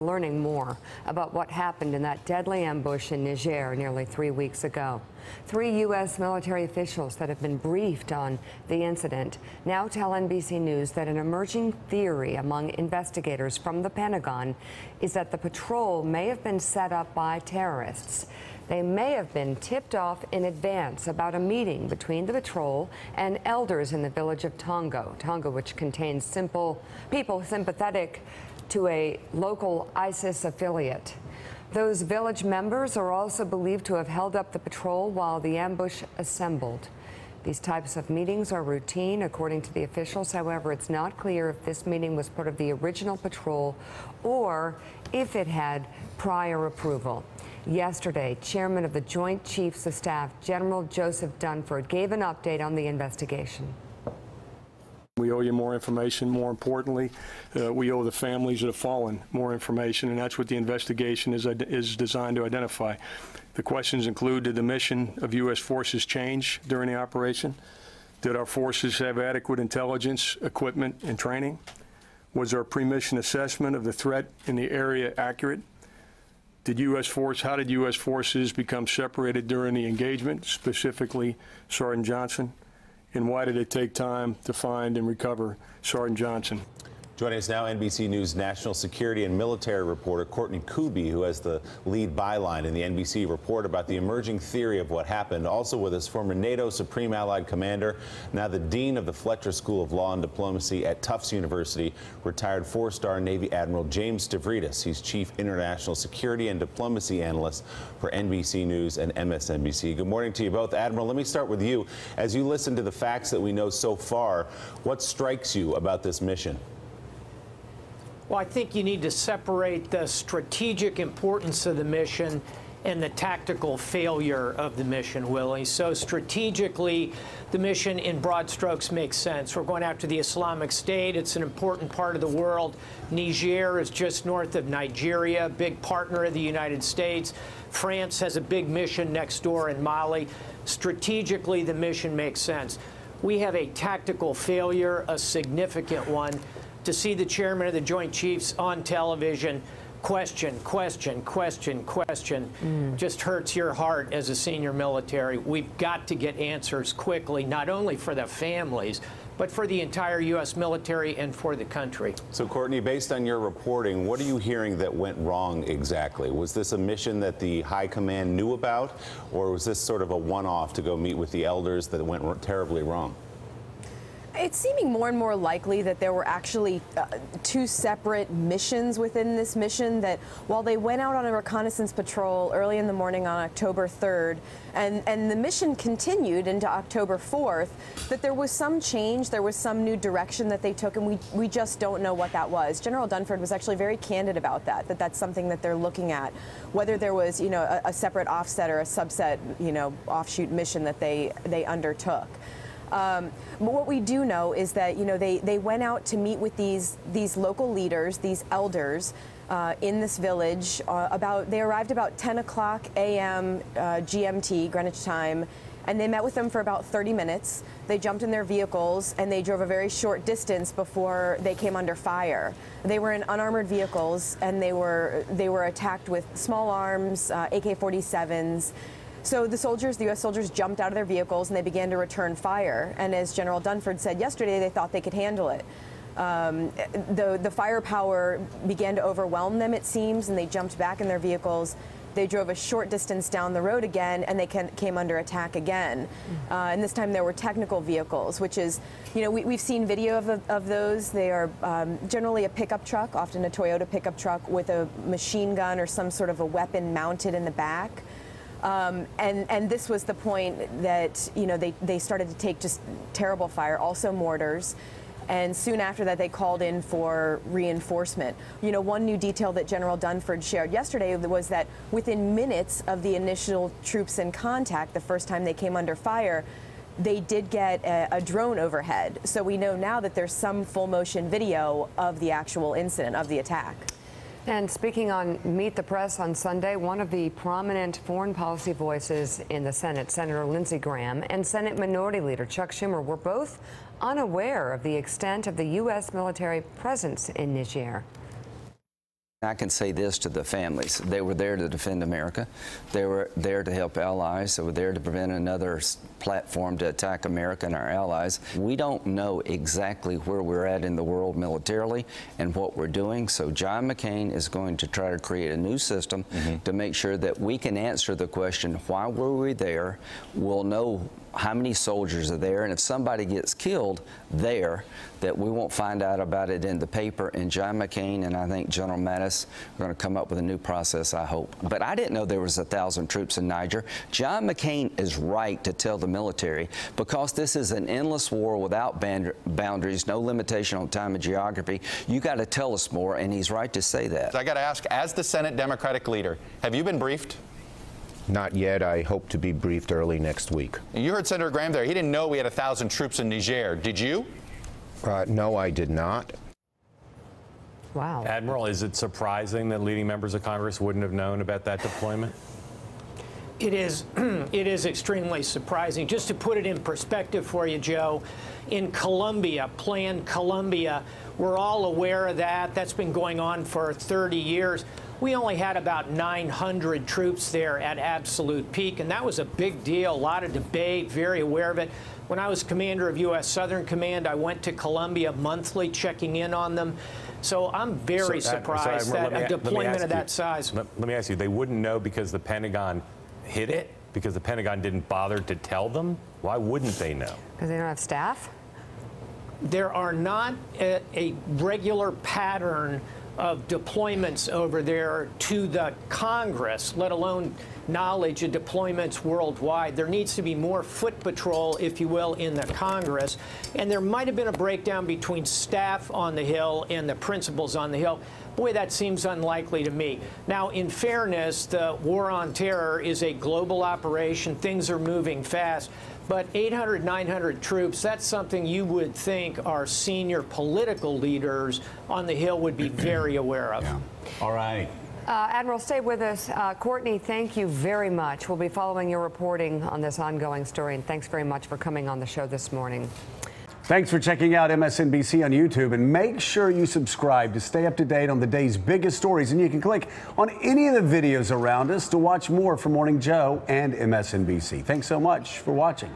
Learning more about what happened in that deadly ambush in Niger nearly 3 weeks ago. 3 U.S. military officials that have been briefed on the incident now tell NBC News that an emerging theory among investigators from the Pentagon is that the patrol may have been set up by terrorists. They may have been tipped off in advance about a meeting between the patrol and elders in the village of Tongo. Tongo, which contains people sympathetic to a local ISIS affiliate. Those village members are also believed to have held up the patrol while the ambush assembled. These types of meetings are routine, according to the officials. However, it's not clear if this meeting was part of the original patrol or if it had prior approval. Yesterday, Chairman of the Joint Chiefs of Staff, General Joseph Dunford, gave an update on the investigation. We owe you more information. More importantly, we owe the families that have fallen more information, and that's what the investigation is designed to identify. The questions include: did the mission of U.S. forces change during the operation? Did our forces have adequate intelligence, equipment, and training? Was our pre-mission assessment of the threat in the area accurate? How did U.S. forces become separated during the engagement, specifically Sergeant Johnson? And why did it take time to find and recover Sergeant Johnson? Joining us now, NBC News national security and military reporter Courtney Kube, who has the lead byline in the NBC report about the emerging theory of what happened. Also with us, former NATO Supreme Allied Commander, now the Dean of the Fletcher School of Law and Diplomacy at Tufts University, retired 4-star Navy Admiral James Stavridis. He's Chief International Security and Diplomacy Analyst for NBC News and MSNBC. Good morning to you both. Admiral, let me start with you. As you listen to the facts that we know so far, what strikes you about this mission? Well, I think you need to separate the strategic importance of the mission and the tactical failure of the mission, Willie. So strategically, the mission in broad strokes makes sense. We're going after the Islamic State. It's an important part of the world. Niger is just north of Nigeria, big partner of the United States. France has a big mission next door in Mali. Strategically, the mission makes sense. We have a tactical failure, a significant one. To see the chairman of the Joint Chiefs on television question just hurts your heart as a senior military. We've got to get answers quickly, not only for the families, but for the entire U.S. military and for the country. So, Courtney, based on your reporting, what are you hearing that went wrong exactly? Was this a mission that the high command knew about, or was this sort of a one-off to go meet with the elders that went terribly wrong? It's seeming more and more likely that there were actually 2 separate missions within this mission, that while they went out on a reconnaissance patrol early in the morning on October 3rd, and the mission continued into October 4th, that there was some change, there was some new direction that they took, and we just don't know what that was. General Dunford was actually very candid about that that's something that they're looking at, whether there was, you know, a separate offset or a subset, you know, offshoot mission that they undertook. But what we do know is that, you know, they went out to meet with these local leaders, these elders in this village. They arrived about 10 o'clock a.m. GMT, Greenwich time, and they met with them for about 30 minutes. They jumped in their vehicles and they drove a very short distance before they came under fire. They were in unarmored vehicles and they were attacked with small arms, AK-47s. So the U.S. soldiers jumped out of their vehicles and they began to return fire. And as General Dunford said yesterday, they thought they could handle it. The firepower began to overwhelm them, it seems, and they jumped back in their vehicles. They drove a short distance down the road again, and they came under attack again. And this time there were technical vehicles, which is, you know, we've seen video of those. They are generally a pickup truck, often a Toyota pickup truck with a machine gun or some sort of a weapon mounted in the back. And this was the point that, you know, they started to take just terrible fire, also mortars. And soon after that, they called in for reinforcement. You know, one new detail that General Dunford shared yesterday was that within minutes of the initial troops in contact, the first time they came under fire, they did get a drone overhead. So we know now that there's some full motion video of the actual incident, of the attack. And speaking on Meet the Press on Sunday, one of the prominent foreign policy voices in the Senate, Senator Lindsey Graham, and Senate Minority Leader Chuck Schumer were both unaware of the extent of the U.S. military presence in Niger. I can say this to the families. They were there to defend America. They were there to help allies. They were there to prevent another platform to attack America and our allies. We don't know exactly where we're at in the world militarily and what we're doing, so John McCain is going to try to create a new system to make sure that we can answer the question, why were we there? We'll know how many soldiers are there, and if somebody gets killed there, that we won't find out about it in the paper. And John McCain and I think General Mattis are going to come up with a new process, I hope. But I didn't know there was 1,000 troops in Niger. John McCain is right to tell the military, because this is an endless war without boundaries, no limitation on time and geography. You got to tell us more, and he's right to say that. I got to ask, as the Senate Democratic leader, have you been briefed? Not yet. I hope to be briefed early next week. You heard Senator Graham there. He didn't know we had 1,000 troops in Niger. Did you? No, I did not. Wow. Admiral, is it surprising that leading members of Congress wouldn't have known about that deployment? It is, it is extremely surprising. Just to put it in perspective for you, Joe, in Colombia, Plan Colombia, we're all aware of that. That's been going on for 30 years. We only had about 900 troops there at absolute peak, and that was a big deal, a lot of debate, very aware of it. When I was commander of U.S. Southern Command, I went to Colombia monthly, checking in on them. So I'm very surprised that a deployment of that size. Let me ask you, they wouldn't know because the Pentagon hid it? Because the Pentagon didn't bother to tell them? Why wouldn't they know? Because they don't have staff? There are not a regular pattern of deployments over there to the Congress, let alone knowledge of deployments worldwide. There needs to be more foot patrol, if you will, in the Congress. And there might have been a breakdown between staff on the Hill and the principals on the Hill. Boy, that seems unlikely to me. Now, in fairness, the war on terror is a global operation. Things are moving fast. But 800, 900 troops, that's something you would think our senior political leaders on the Hill would be very aware of. Yeah. All right. Admiral, stay with us. Courtney, thank you very much. We'll be following your reporting on this ongoing story, and thanks very much for coming on the show this morning. Thanks for checking out MSNBC on YouTube, and make sure you subscribe to stay up to date on the day's biggest stories. And you can click on any of the videos around us to watch more from Morning Joe and MSNBC. Thanks so much for watching.